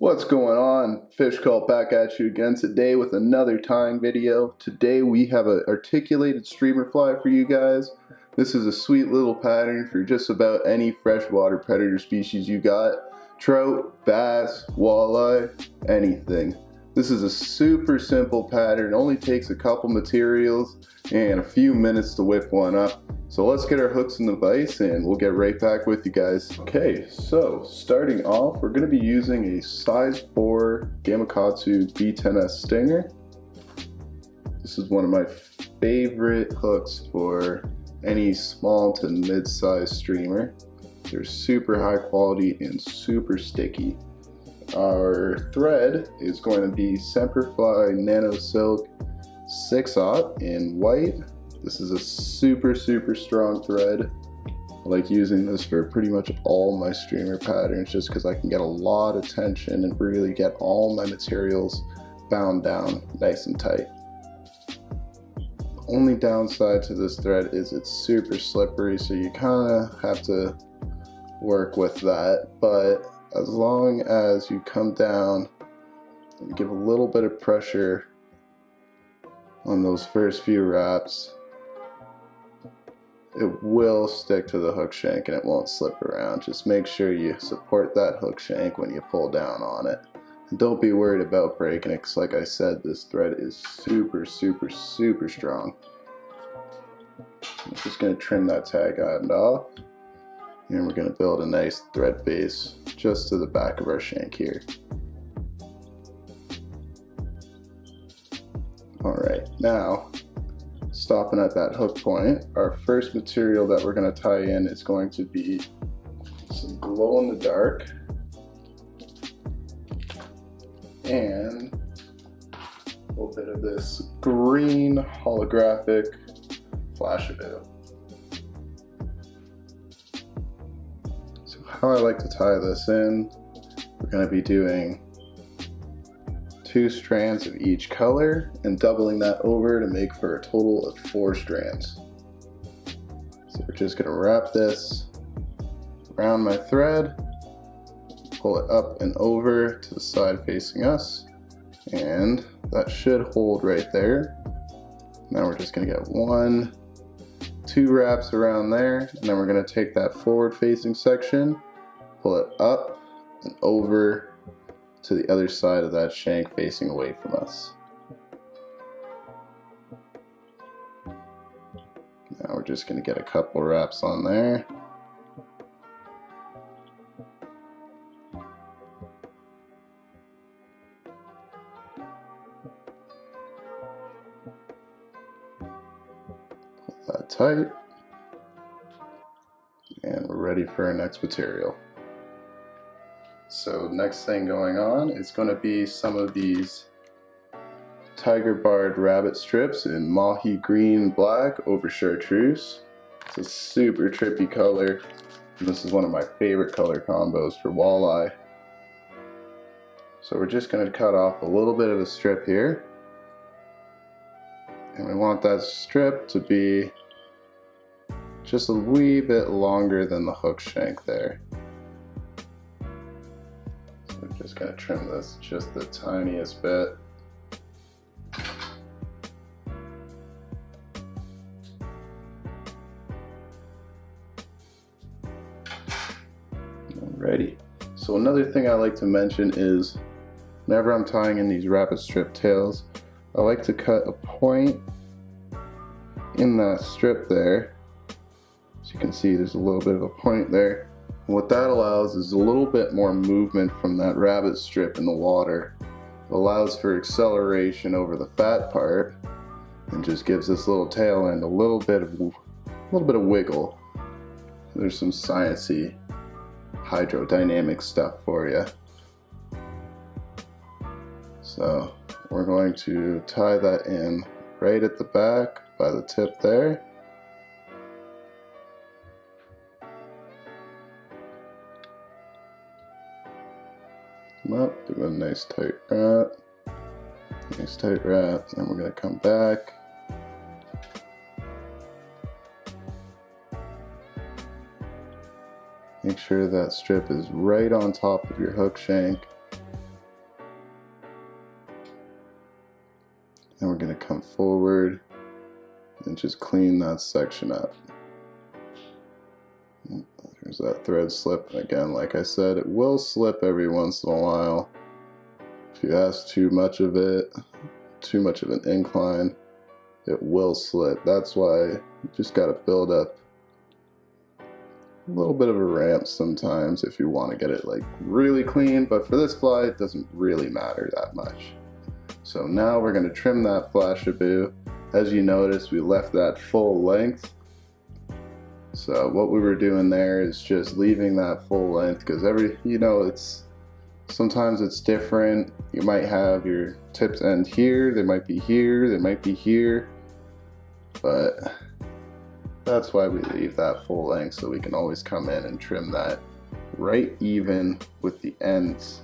What's going on? Fish Cult back at you again today with another tying video. Today we have an articulated streamer fly for you guys. This is a sweet little pattern for just about any freshwater predator species you got. Trout, bass, walleye, anything. This is a super simple pattern. It only takes a couple materials and a few minutes to whip one up. So let's get our hooks in the vise and we'll get right back with you guys. Okay, so starting off, we're going to be using a size 4 Gamakatsu B10S Stinger. This is one of my favorite hooks for any small to mid-size streamer. They're super high quality and super sticky. Our thread is going to be Semperfli Nano Silk 6/0 in white. This is a super strong thread. I like using this for pretty much all my streamer patterns just because I can get a lot of tension and really get all my materials bound down nice and tight. The only downside to this thread is it's super slippery, so you kind of have to work with that, but as long as you come down and give a little bit of pressure on those first few wraps, it will stick to the hook shank and it won't slip around. Just make sure you support that hook shank when you pull down on it. And don't be worried about breaking it, because like I said, this thread is super strong. I'm just going to trim that tag end off, and we're going to build a nice thread base just to the back of our shank here. Alright, now stopping at that hook point, our first material that we're going to tie in is going to be some glow in the dark and a little bit of this green holographic Flashaboo. So how I like to tie this in, we're going to be doing 2 strands of each color and doubling that over to make for a total of 4 strands. So we're just going to wrap this around my thread, pull it up and over to the side facing us, and that should hold right there. Now we're just going to get 2 wraps around there, and then we're going to take that forward facing section, pull it up and over to the other side of that shank facing away from us. Now we're just going to get a couple wraps on there. Pull that tight. And we're ready for our next material. So next thing going on is going to be some of these tiger barred rabbit strips in mahi green and black over chartreuse. It's a super trippy color, and this is one of my favorite color combos for walleye. So we're just going to cut off a little bit of a strip here, and we want that strip to be just a wee bit longer than the hook shank there. We're just going to trim this just the tiniest bit. Alrighty. So another thing I like to mention is whenever I'm tying in these rabbit strip tails, I like to cut a point in that strip there. As you can see, there's a little bit of a point there. What that allows is a little bit more movement from that rabbit strip in the water. It allows for acceleration over the fat part and just gives this little tail end a little bit of wiggle. There's some sciencey hydrodynamic stuff for you. So we're going to tie that in right at the back by the tip there. Up, give it a nice tight wrap, and then we're going to come back, make sure that strip is right on top of your hook shank, And we're going to come forward and just clean that section up. There's that thread slip. Again, like I said, it will slip every once in a while. If you ask too much of it, too much of an incline, it will slip. That's why you just got to build up a little bit of a ramp sometimes if you want to get it like really clean, but for this fly it doesn't really matter that much. So now we're going to trim that flashabou. As you notice, we left that full length. So what we were doing there is just leaving that full length, because sometimes it's different. You might have your tips end here, they might be here, they might be here, but that's why we leave that full length, so we can always come in and trim that right even with the ends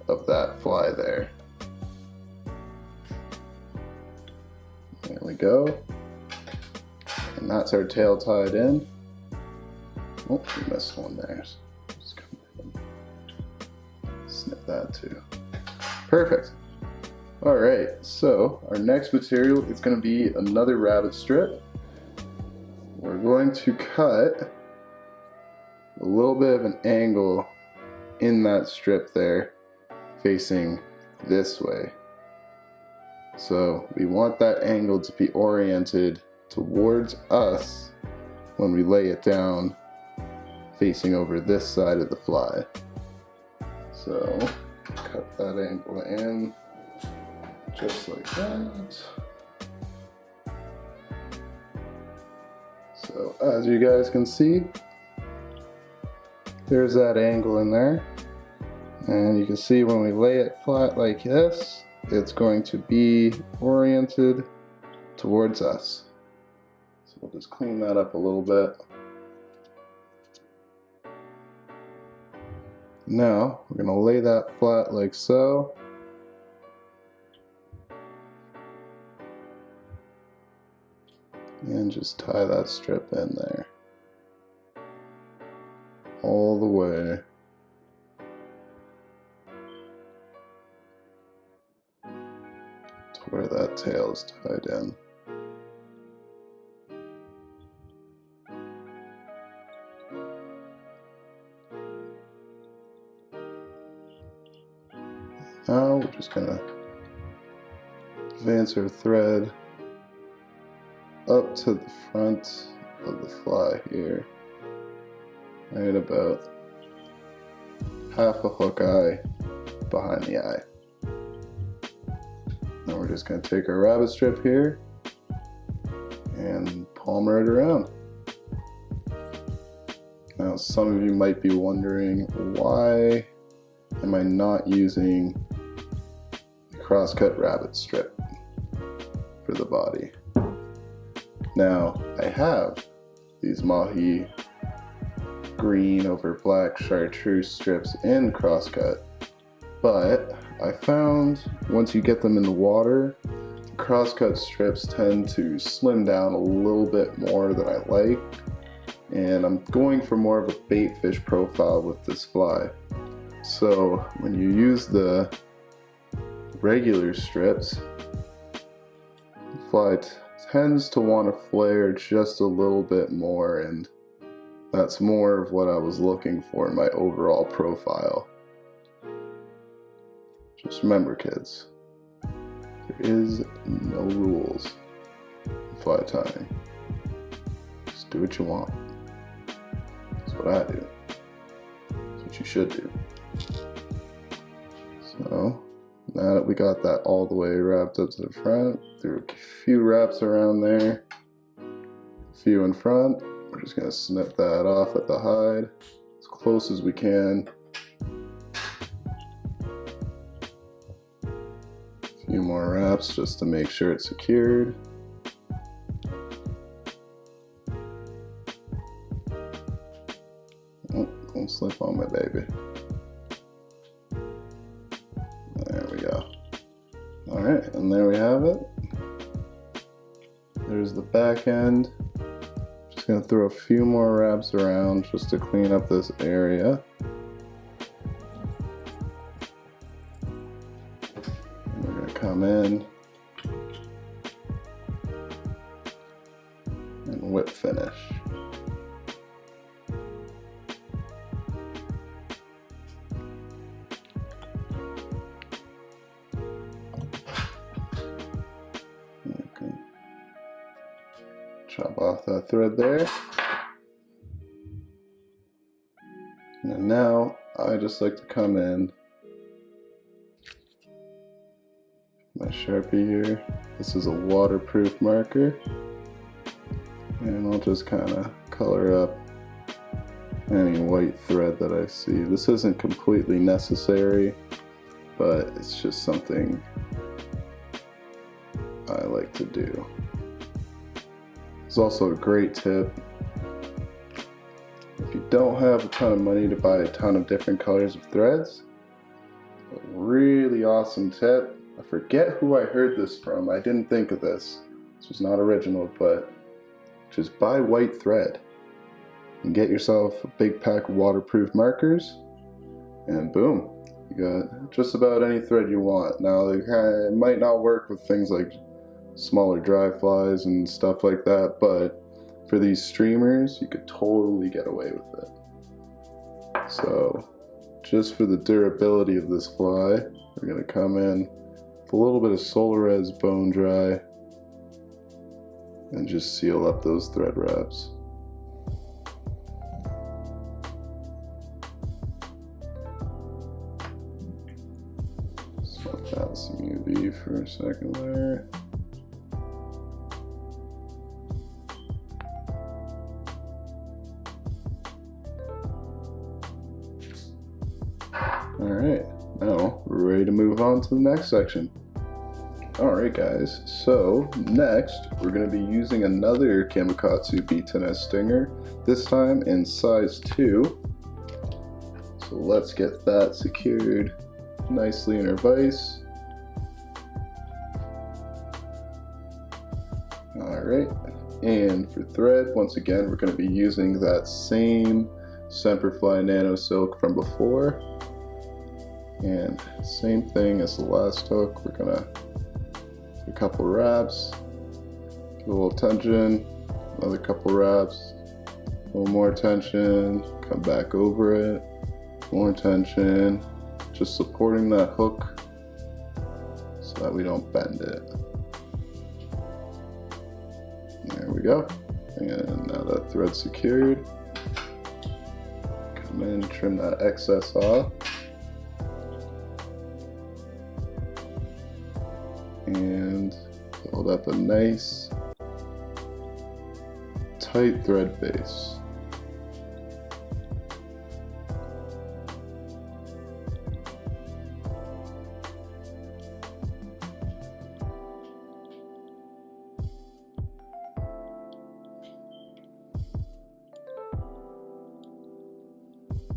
of that fly there. There we go. And that's our tail tied in. Oh, we missed one there. So just come in. Snip that too. Perfect. Alright, so our next material is going to be another rabbit strip. We're going to cut a little bit of an angle in that strip there, facing this way. So we want that angle to be oriented towards us when we lay it down, facing over this side of the fly. So cut that angle in just like that. So as you guys can see, there's that angle in there, and you can see when we lay it flat like this, it's going to be oriented towards us. So we'll just clean that up a little bit. Now we're going to lay that flat like so. And just tie that strip in there. All the way. To where that tail is tied in. Now we're just going to advance our thread up to the front of the fly here, right about half a hook eye behind the eye. Now we're just going to take our rabbit strip here and palmer it around. Now some of you might be wondering, why am I not using the crosscut rabbit strip for the body? Now, I have these mahi green over black chartreuse strips in crosscut, but I found once you get them in the water, the crosscut strips tend to slim down a little bit more than I like, and I'm going for more of a bait fish profile with this fly. So when you use the regular strips, the fly tends to want to flare just a little bit more, and that's more of what I was looking for in my overall profile. Just remember, kids, there is no rules in fly tying. Just do what you want. That's what I do. That's what you should do. So now that we got that all the way wrapped up to the front, threw a few wraps around there, a few in front, we're just going to snip that off at the hide as close as we can. A few more wraps just to make sure it's secured. Oh, don't slip on my baby. There we go. Alright, and there we have it. There's the back end. Just going to throw a few more wraps around just to clean up this area. And we're going to come in whip finish. Okay. Chop off that thread there. And now I just like to come in my Sharpie here. This is a waterproof marker, and I'll just kind of color up any white thread that I see. This isn't completely necessary, but it's just something I like to do. It's also a great tip. If you don't have a ton of money to buy a ton of different colors of threads, a really awesome tip. I forget who I heard this from. I didn't think of this. This was not original, but just buy white thread and get yourself a big pack of waterproof markers, and boom, you got just about any thread you want. Now, it might not work with things like smaller dry flies and stuff like that, but for these streamers, you could totally get away with it. So, just for the durability of this fly, we're gonna come in with a little bit of Solarez bone dry and just seal up those thread wraps. Swap out some UV for a second there. Alright, now we're ready to move on to the next section. Alright guys, so next we're going to be using another Gamakatsu B10S stinger, this time in size 2. So let's get that secured nicely in our vise. Alright, and for thread, once again we're going to be using that same Semperfli Nano Silk from before. And same thing as the last hook, we're gonna do a couple wraps, give a little tension, another couple wraps, a little more tension, come back over it, more tension, just supporting that hook so that we don't bend it. There we go. And now that thread's secured, come in, trim that excess off. And build up a nice tight thread base.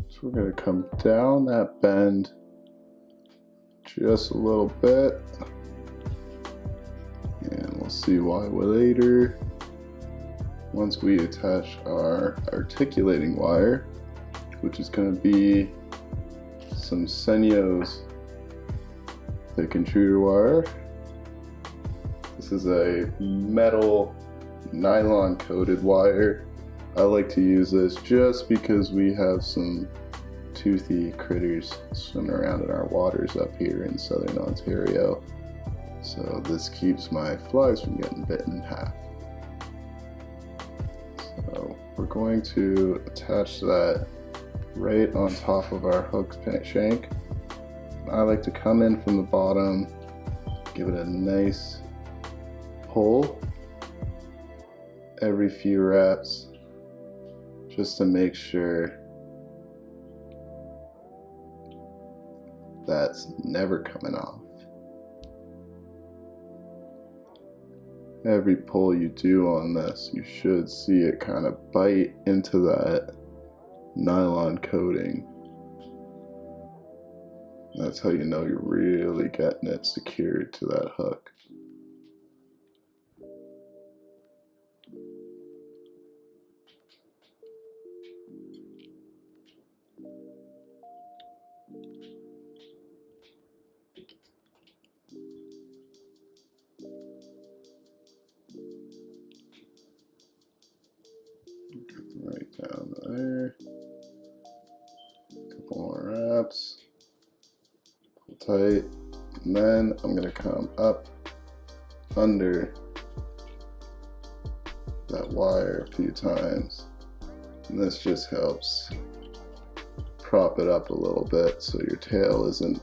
So we're going to come down that bend just a little bit. And we'll see why later. Once we attach our articulating wire, which is going to be some Senyo's thick intruder wire. This is a metal nylon coated wire. I like to use this just because we have some toothy critters swimming around in our waters up here in southern Ontario. So this keeps my flies from getting bitten in half. So we're going to attach that right on top of our hook shank. I like to come in from the bottom, give it a nice pull every few wraps, just to make sure that's never coming off. Every pull you do on this, you should see it kind of bite into that nylon coating. That's how you know you're really getting it secured to that hook. there. Couple more wraps. Pull tight. And then I'm gonna come up under that wire a few times. And this just helps prop it up a little bit so your tail isn't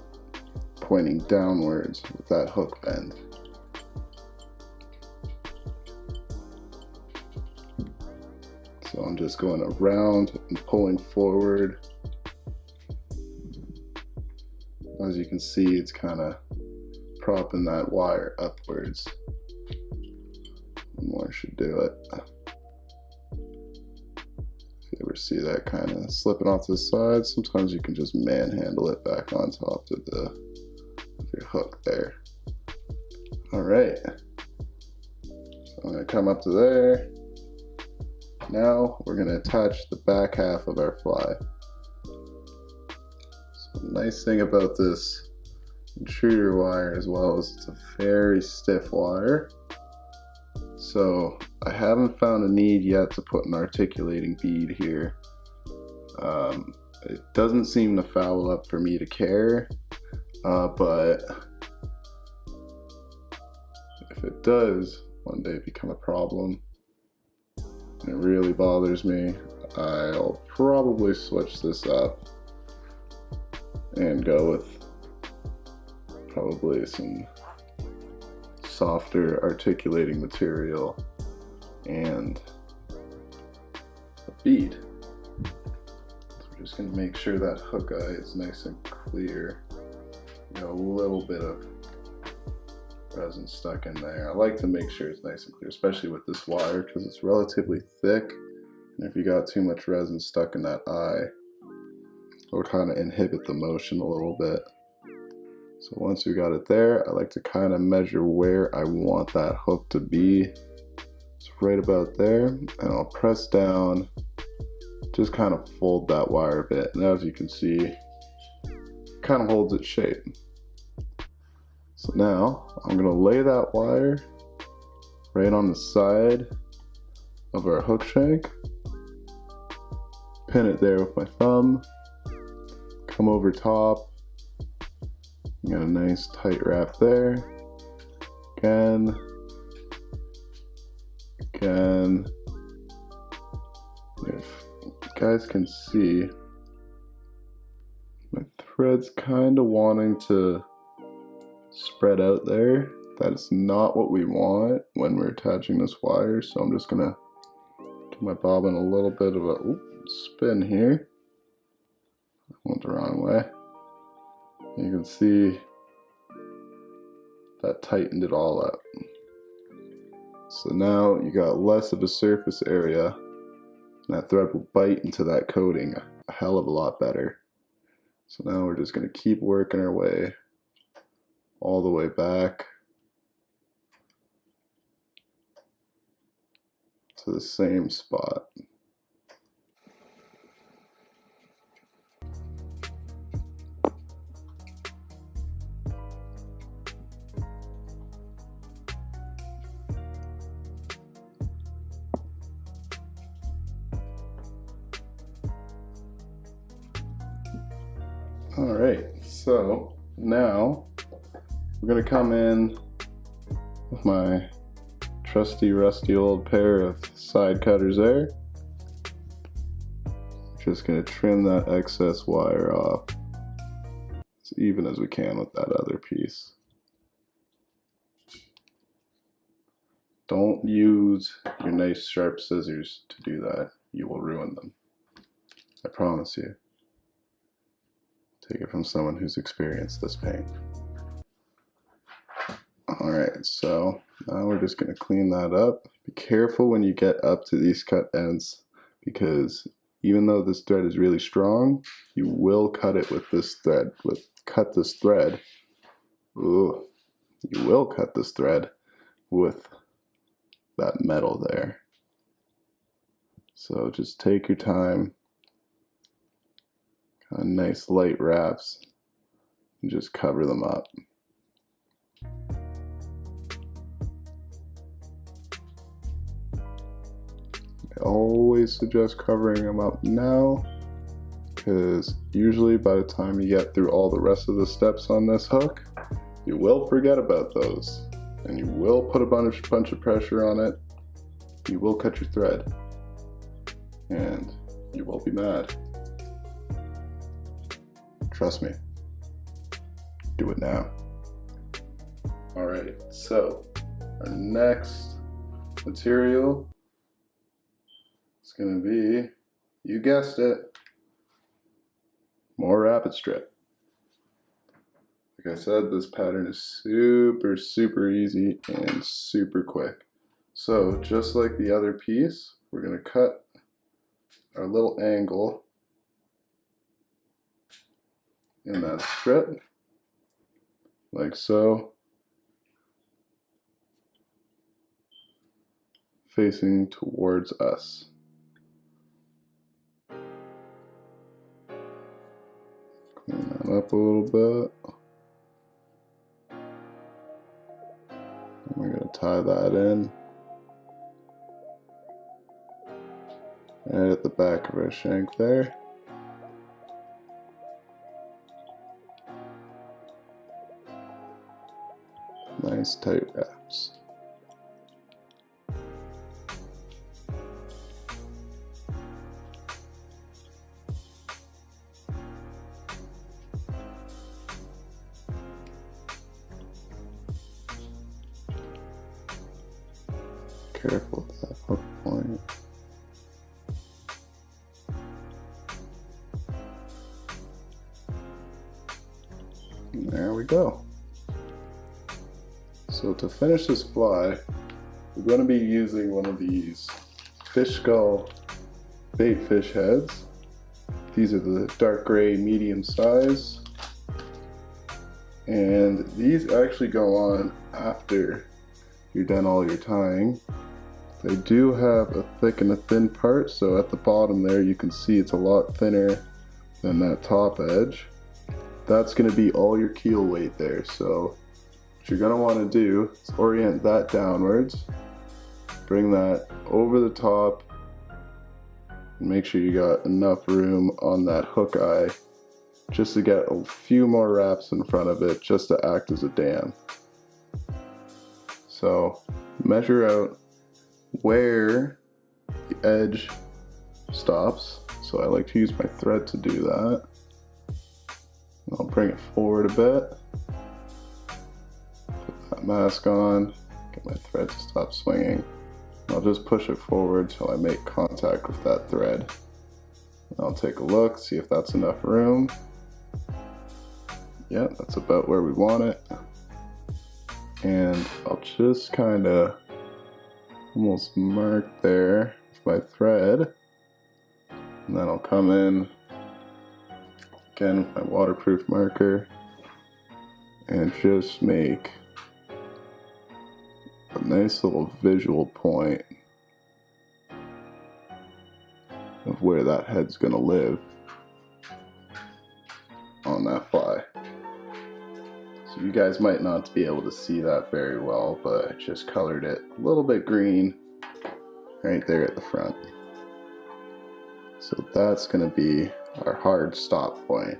pointing downwards with that hook bend. So I'm just going around and pulling forward. As you can see, it's kind of propping that wire upwards. One more should do it. If you ever see that kind of slipping off to the side, sometimes you can just manhandle it back on top of your hook there. All right, so I'm gonna come up to there. Now we're gonna attach the back half of our fly. So the nice thing about this intruder wire as well is it's a very stiff wire. So I haven't found a need yet to put an articulating bead here. It doesn't seem to foul up for me to care, but if it does one day become a problem, and it really bothers me, I'll probably switch this up and go with probably some softer articulating material and a bead. So we're just going to make sure that hook eye is nice and clear. Got a little bit of resin stuck in there. I like to make sure it's nice and clear, especially with this wire because it's relatively thick, and if you got too much resin stuck in that eye, it'll kind of inhibit the motion a little bit. So once we got it there, I like to kind of measure where I want that hook to be. It's right about there, and I'll press down, just kind of fold that wire a bit, and as you can see, it kind of holds its shape. So now I'm gonna lay that wire right on the side of our hook shank, pin it there with my thumb, come over top. Got a nice tight wrap there. Again. If you guys can see, my thread's kind of wanting to spread out there. That is not what we want when we're attaching this wire, so I'm just gonna give my bobbin a little bit of a spin here. I went the wrong way. You can see that tightened it all up. So now you got less of a surface area, and that thread will bite into that coating a hell of a lot better. So now we're just going to keep working our way all the way back to the same spot. Alright, so now we're going to come in with my trusty rusty old pair of side cutters there. Just going to trim that excess wire off as even as we can with that other piece. Don't use your nice sharp scissors to do that. You will ruin them. I promise you. Take it from someone who's experienced this pain. Alright, so now we're just going to clean that up. Be careful when you get up to these cut ends, because even though this thread is really strong, you will cut it with this thread. Cut this thread. Ooh, you will cut this thread with that metal there. So just take your time. Nice light wraps and just cover them up. I always suggest covering them up now, because usually by the time you get through all the rest of the steps on this hook, you will forget about those, and you will put a bunch of pressure on it. You will cut your thread, and you will be mad. Trust me. Do it now. Alright, so our next material is going to be, you guessed it, more rabbit strip. Like I said, this pattern is super easy and super quick. So just like the other piece, we're going to cut our little angle in that strip, like so, facing towards us. Clean that up a little bit. And we're going to tie that in right at the back of our shank there. Nice tight wraps. Careful with that hook point. And there we go. So to finish this fly, we're going to be using one of these fish skull bait fish heads. These are the dark gray medium size, and these actually go on after you're done all your tying. They do have a thick and a thin part, so at the bottom there you can see it's a lot thinner than that top edge. That's going to be all your keel weight there, so what you're going to want to do is orient that downwards, bring that over the top, and make sure you got enough room on that hook eye just to get a few more wraps in front of it, just to act as a dam. So measure out where the edge stops. So I like to use my thread to do that. I'll bring it forward a bit. Put that mask on, get my thread to stop swinging. I'll just push it forward till I make contact with that thread. I'll take a look, see if that's enough room. Yeah, that's about where we want it. And I'll just kind of almost mark there with my thread. And then I'll come in again with my waterproof marker and just make a nice little visual point of where that head's gonna live on that fly. So you guys might not be able to see that very well, but I just colored it a little bit green right there at the front. So that's gonna be our hard stop point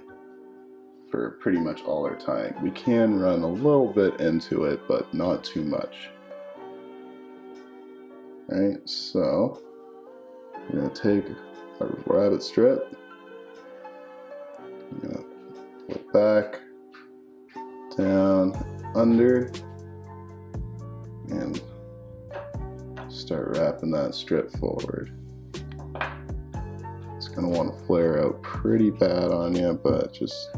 for pretty much all our tying. We can run a little bit into it, but not too much. Alright, so I'm gonna take our rabbit strip, I'm gonna flip back, down, under, and start wrapping that strip forward. It's gonna want to flare out pretty bad on you, but just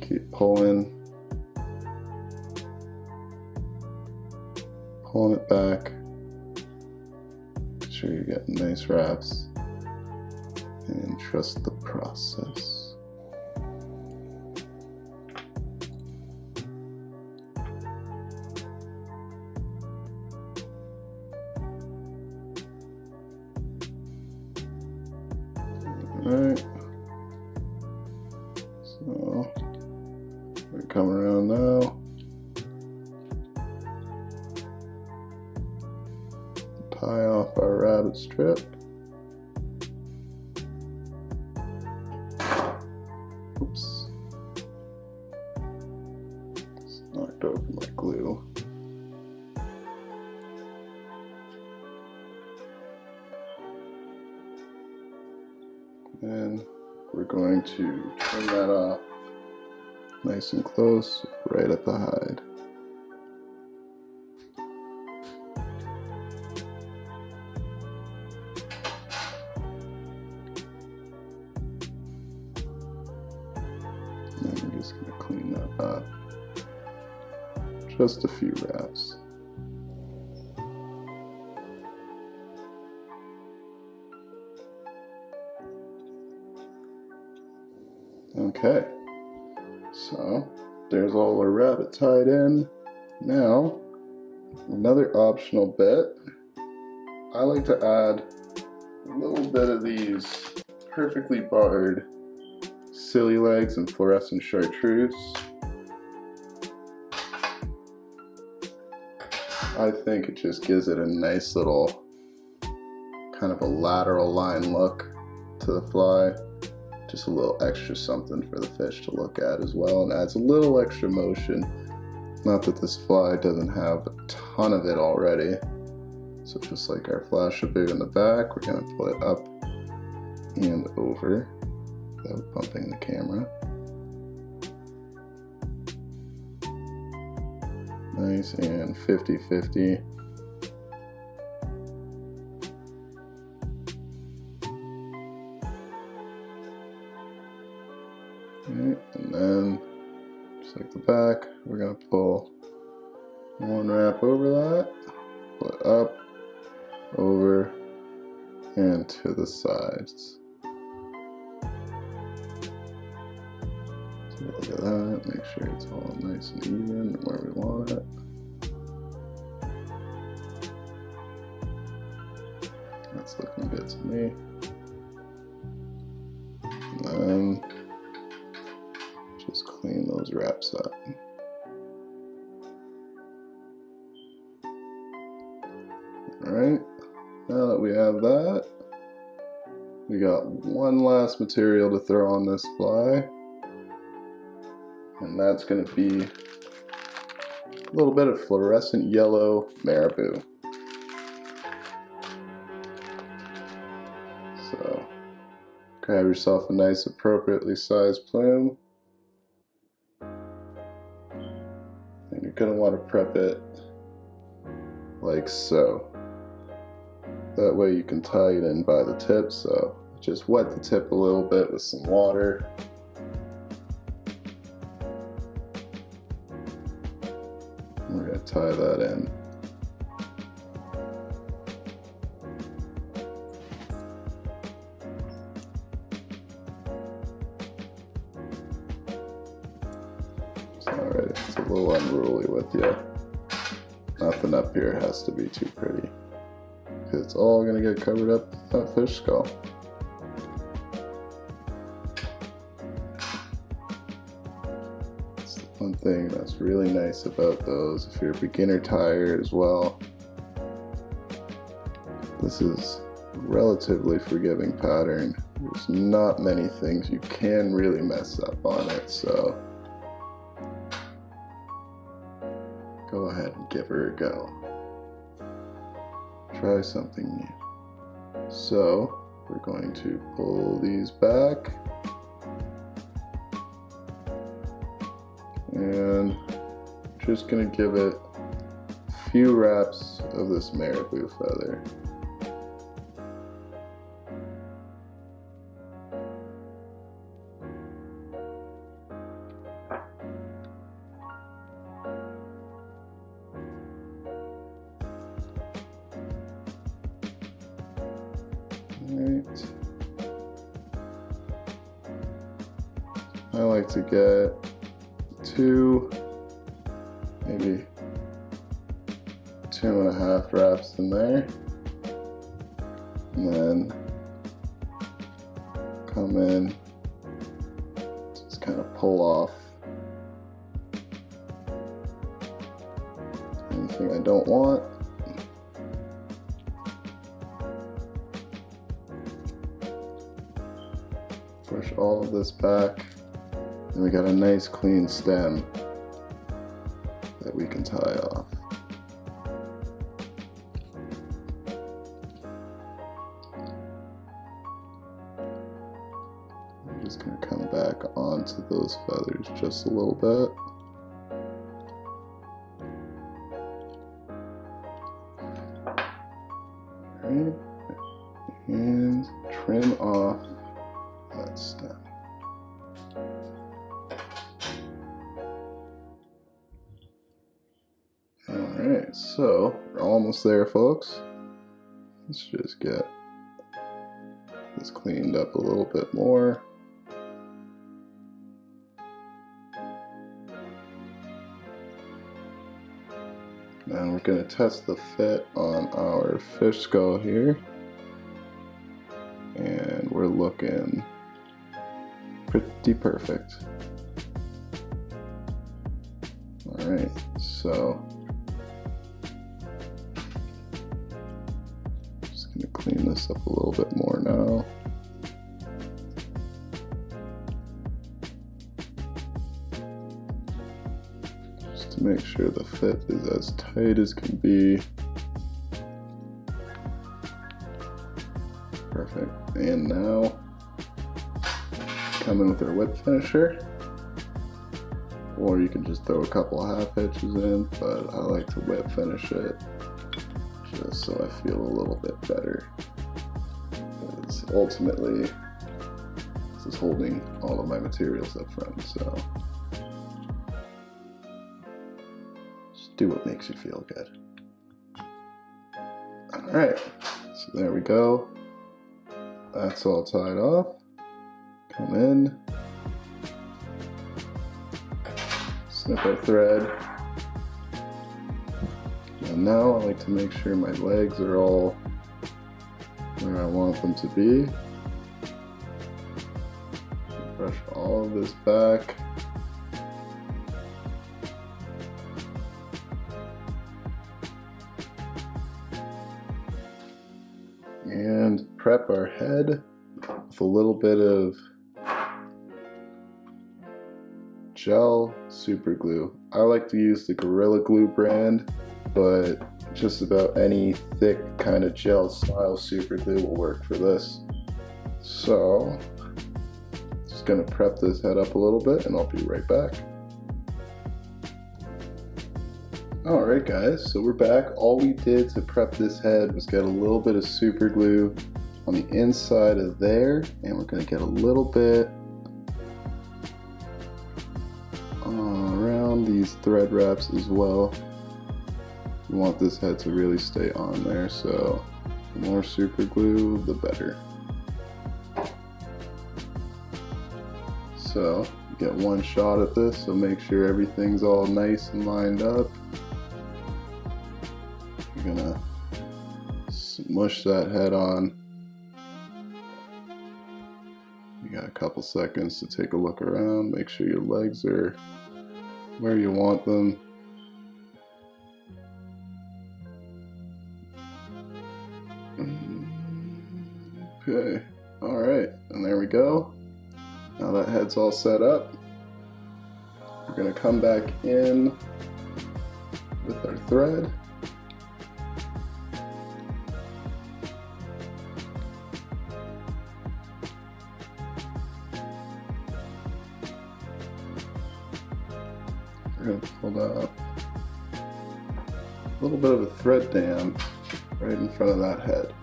keep pulling it back. Make sure you're getting nice wraps, and trust the process. Alright, so we're coming around now. tie off our rabbit strip. Oops. Just knocked over my glue. And we're going to trim that off nice and close, right at the hide. And we're just going to clean that up. Just a few wraps. Okay, so there's all our rabbit tied in. Now, another optional bit, I like to add a little bit of these perfectly barred silly legs and fluorescent chartreuse. I think it just gives it a nice little kind of a lateral line look to the fly. Just a little extra something for the fish to look at as well, and adds a little extra motion. Not that this fly doesn't have a ton of it already. So just like our flash of bait in the back, we're going to pull it up and over without bumping the camera. Nice and 50-50. Right, and then, just like the back, we're going to pull one wrap over that, pull it up, over, and to the sides. So look at that, make sure it's all nice and even where we want it. That's looking good to me. And then just clean those wraps up. Alright, now that we have that, we got one last material to throw on this fly, and that's going to be a little bit of fluorescent yellow marabou. So, grab yourself a nice appropriately sized plume. And you're going to want to prep it like so. That way you can tie it in by the tip, so just wet the tip a little bit with some water. We're going to tie that in. Alright, it's a little unruly with you. Nothing up here has to be too pretty, because it's all going to get covered up with that fish skull. That's the one thing that's really nice about those. If you're a beginner tyer as well, this is a relatively forgiving pattern. There's not many things you can really mess up on it, so go ahead and give her a go. Try something new. So we're going to pull these back and just going to give it a few wraps of this marabou feather. Alright. I like to get 2, maybe 2.5 wraps in there, and then come in, just kind of pull off anything I don't want. all of this back, and we got a nice clean stem that we can tie off. I'm just going to come back onto those feathers just a little bit. Alright, and trim off that stem. Alright, so we're almost there, folks. Let's just get this cleaned up a little bit more. And we're going to test the fit on our fish skull here. And we're looking pretty perfect. Alright, so just going to clean this up a little bit more now. Just to make sure the fit is as tight as can be. Perfect. And now come in with our whip finisher, or you can just throw a couple half hitches in, but I like to whip finish it just so I feel a little bit better, because ultimately this is holding all of my materials up front, so just do what makes you feel good. Alright, so there we go. That's all tied off. Come in, snip our thread, and now I like to make sure my legs are all where I want them to be. Brush all of this back. And prep our head with a little bit of gel super glue. I like to use the Gorilla Glue brand, but just about any thick kind of gel style super glue will work for this. So just gonna prep this head up a little bit and I'll be right back. Alright guys, so we're back. All we did to prep this head was get a little bit of super glue on the inside of there, and we're going to get a little bit around these thread wraps as well. We want this head to really stay on there, so the more super glue, the better. So you get one shot at this, so make sure everything's all nice and lined up. You're gonna smush that head on. You got a couple seconds to take a look around, make sure your legs are where you want them. Okay, alright, and there we go. Now that head's all set up, we're gonna come back in with our thread. We're going to pull up a little bit of a thread dam right in front of that head.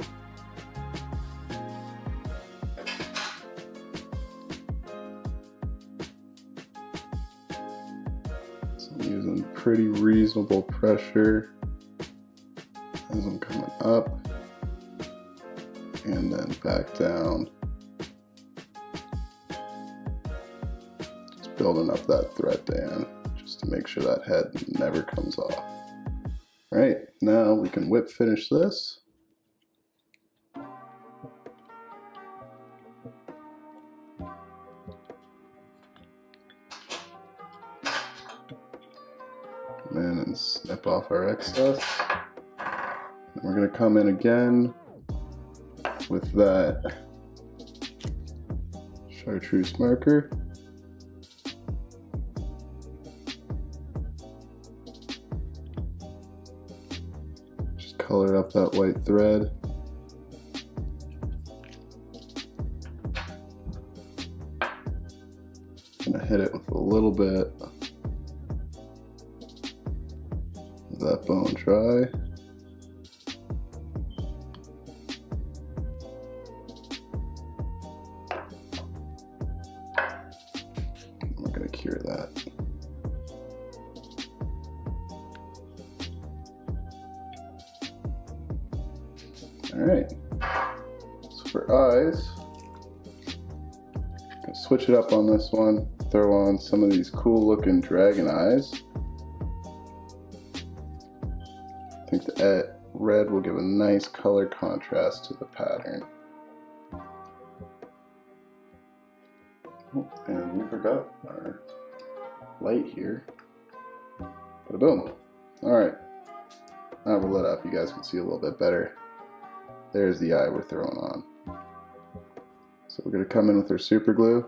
So I'm using pretty reasonable pressure as I'm coming up and then back down. Just building up that thread dam, just to make sure that head never comes off. All right, now we can whip finish this. Come in and snip off our excess. And we're gonna come in again with that chartreuse marker. Just color up that white thread. Gonna hit it with a little bit of that bone dry. We're gonna cure that. All right. So for eyes, gonna switch it up on this one. Throw on some of these cool looking dragon eyes. I think the red will give a nice color contrast to the pattern. Oh, and we forgot our light here. But boom. Alright. Now we'll let up. You guys can see a little bit better. There's the eye we're throwing on. So we're going to come in with our super glue.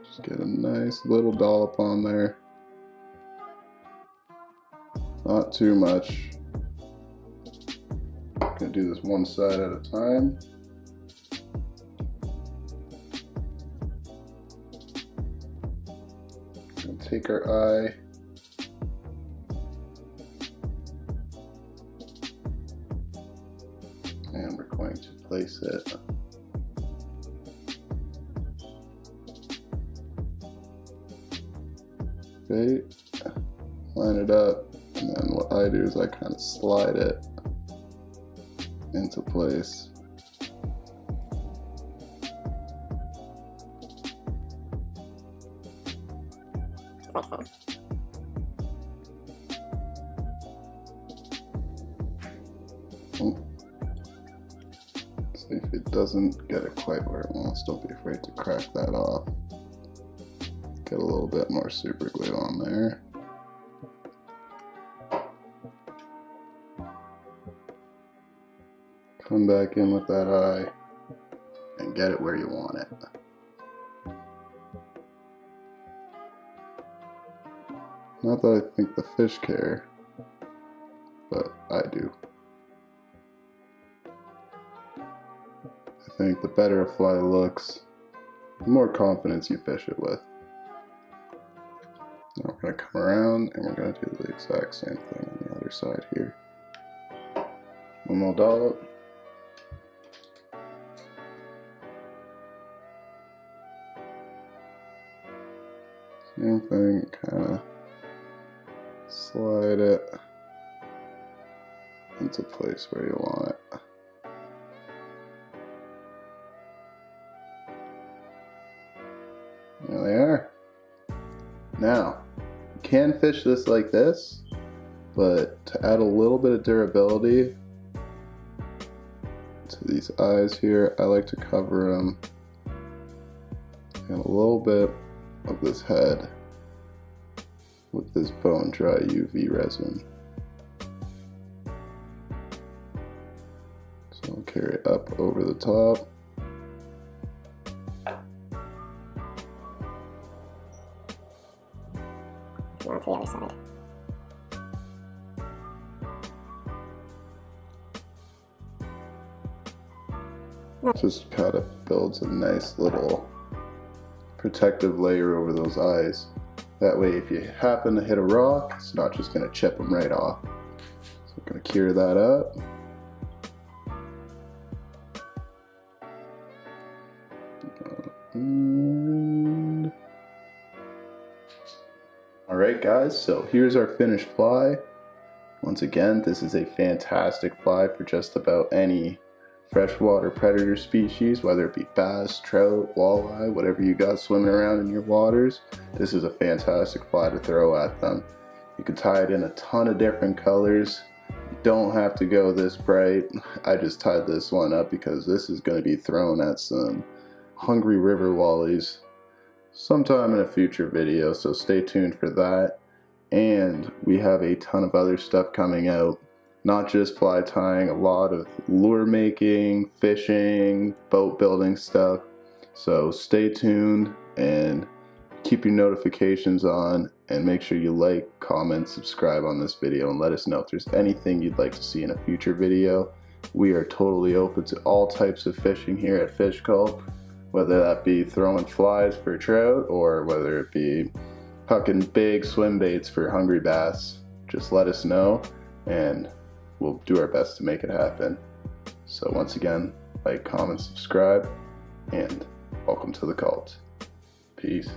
Just get a nice little dollop on there. Not too much. I'm going to do this one side at a time. Going to take our eye. And we're going to place it okay, line it up, and then what I do is I kind of slide it into place. See if it doesn't get it quite where it wants, don't be afraid to crack that off. Get a little bit more super glue on there. Come back in with that eye and get it where you want it. Not that I think the fish care, but I do. I think the better a fly looks, the more confidence you fish it with. Now we're going to come around and we're going to do the exact same thing on the other side here. One more dollop. Same thing, kind of slide it into place where you want it. There they are. Now, you can fish this like this, but to add a little bit of durability to these eyes here, I like to cover them in a little bit of this head with this bone dry UV resin. So I'll carry it up over the top. On to the other side. Just kind of builds a nice little protective layer over those eyes. That way if you happen to hit a rock, it's not just going to chip them right off. So we're going to cure that up. And alright guys, so here's our finished fly. Once again, this is a fantastic fly for just about any freshwater predator species, whether it be bass, trout, walleye, whatever you got swimming around in your waters. This is a fantastic fly to throw at them. You can tie it in a ton of different colors. You don't have to go this bright. I just tied this one up because this is going to be thrown at some hungry river wallies sometime in a future video, so stay tuned for that. And we have a ton of other stuff coming out not just fly tying, a lot of lure making, fishing, boat building stuff. So stay tuned and keep your notifications on, and make sure you like, comment, subscribe on this video, and let us know if there's anything you'd like to see in a future video. We are totally open to all types of fishing here at Fish Cult, whether that be throwing flies for trout or whether it be hucking big swim baits for hungry bass. Just let us know and we'll do our best to make it happen. So once again, like, comment, subscribe, and welcome to the cult. Peace.